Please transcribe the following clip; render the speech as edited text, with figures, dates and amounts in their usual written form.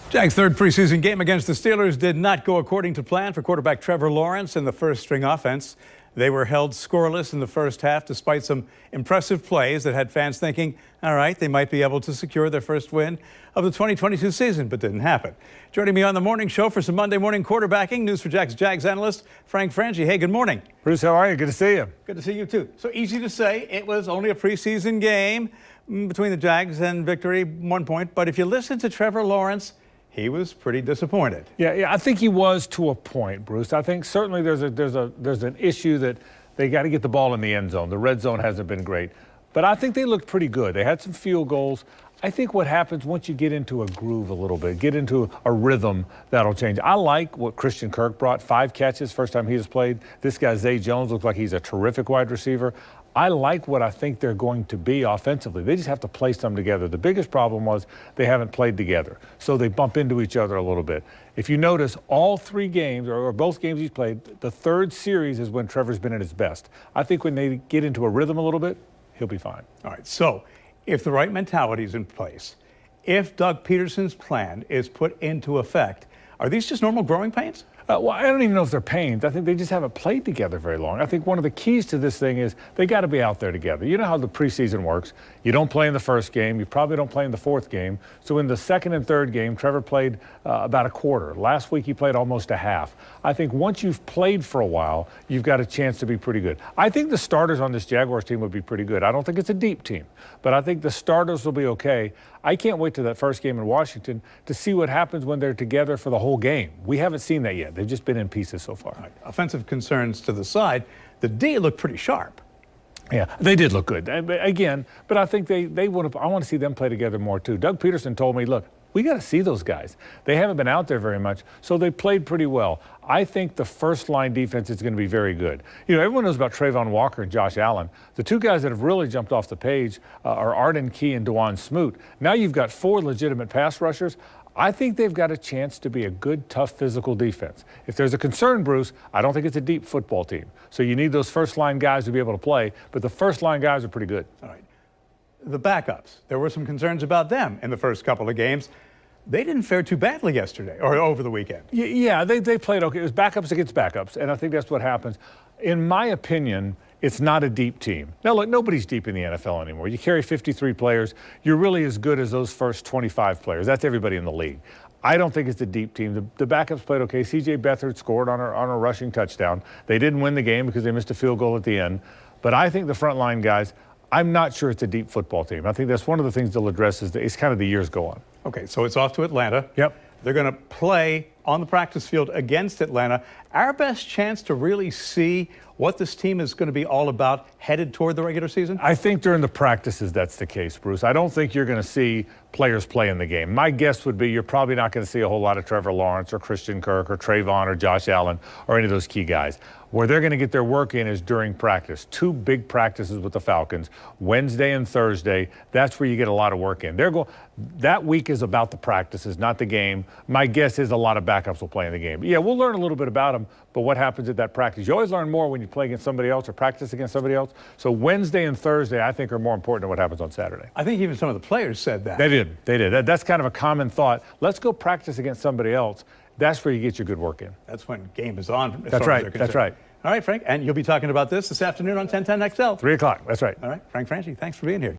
Jags' third preseason game against the Steelers did not go according to plan for quarterback Trevor Lawrence and the first-string offense. They were held scoreless in the first half despite some impressive plays that had fans thinking, all right, they might be able to secure their first win of the 2022 season, but didn't happen. Joining me on the morning show for some Monday morning quarterbacking, News4Jax Jags analyst Frank Frangie. Hey, good morning. Bruce, how are you? Good to see you. Good to see you, too. So easy to say it was only a preseason game between the Jags and victory, 1 point. But if you listen to Trevor Lawrence, he was pretty disappointed. Yeah, I think he was to a point, Bruce. I think certainly there's an issue that they got to get the ball in the end zone. The red zone hasn't been great. But I think they looked pretty good. They had some field goals. I think what happens once you get into a groove a little bit, get into a rhythm, that'll change. I like what Christian Kirk brought. 5 catches, first time he has played. This guy, Zay Jones, looks like he's a terrific wide receiver. I like what I think they're going to be offensively. They just have to play some together. The biggest problem was they haven't played together, so they bump into each other a little bit. If you notice, all 3 games, or both games he's played, the third series is when Trevor's been at his best. I think when they get into a rhythm a little bit, he'll be fine. All right, so if the right mentality is in place, if Doug Peterson's plan is put into effect, are these just normal growing pains? Well, I don't even know if they're pains. I think they just haven't played together very long. I think one of the keys to this thing is they got to be out there together. You know how the preseason works. You don't play in the first game. You probably don't play in the 4th game. So in the 2nd and 3rd game, Trevor played about a quarter. Last week, he played almost a half. I think once you've played for a while, you've got a chance to be pretty good. I think the starters on this Jaguars team would be pretty good. I don't think it's a deep team, but I think the starters will be okay. I can't wait to that first game in Washington to see what happens when they're together for the whole game. We haven't seen that yet. They've just been in pieces so far. Right. Offensive concerns to the side. The D looked pretty sharp. Yeah, they did look good. Again, but I think I want to see them play together more too. Doug Peterson told me, look, we got to see those guys. They haven't been out there very much, so they played pretty well. I think the first-line defense is going to be very good. You know, everyone knows about Trayvon Walker and Josh Allen. The 2 guys that have really jumped off the page are Arden Key and Dwan Smoot. Now you've got 4 legitimate pass rushers. I think they've got a chance to be a good, tough, physical defense. If there's a concern, Bruce, I don't think it's a deep football team. So you need those first-line guys to be able to play, but the first-line guys are pretty good. All right. The backups, there were some concerns about them in the first couple of games. They didn't fare too badly yesterday or over the weekend. Yeah, they played okay. It was backups against backups, and I think that's what happens. In my opinion, it's not a deep team. Now, look, nobody's deep in the NFL anymore. You carry 53 players. You're really as good as those first 25 players. That's everybody in the league. I don't think it's a deep team. The backups played okay. C.J. Beathard scored on a rushing touchdown. They didn't win the game because they missed a field goal at the end. But I think the frontline guys, I'm not sure it's a deep football team. I think that's one of the things they'll address as kind of the years go on. Okay, so it's off to Atlanta. Yep. They're going to play on the practice field against Atlanta. Our best chance to really see what this team is going to be all about headed toward the regular season? I think during the practices that's the case, Bruce. I don't think you're going to see players play in the game. My guess would be you're probably not going to see a whole lot of Trevor Lawrence or Christian Kirk or Trayvon or Josh Allen or any of those key guys. Where they're going to get their work in is during practice. 2 big practices with the Falcons, Wednesday and Thursday. That's where you get a lot of work in. That week is about the practices, not the game. My guess is a lot of backups will play in the game. Yeah, we'll learn a little bit about them, but what happens at that practice? You always learn more when you play against somebody else or practice against somebody else. So Wednesday and Thursday, I think, are more important than what happens on Saturday. I think even some of the players said that. They did. That's kind of a common thought. Let's go practice against somebody else. That's where you get your good work in. That's when game is on. That's right. That's right. All right, Frank, and you'll be talking about this afternoon on 1010 XL. 3 o'clock. That's right. All right, Frank Frangie, thanks for being here.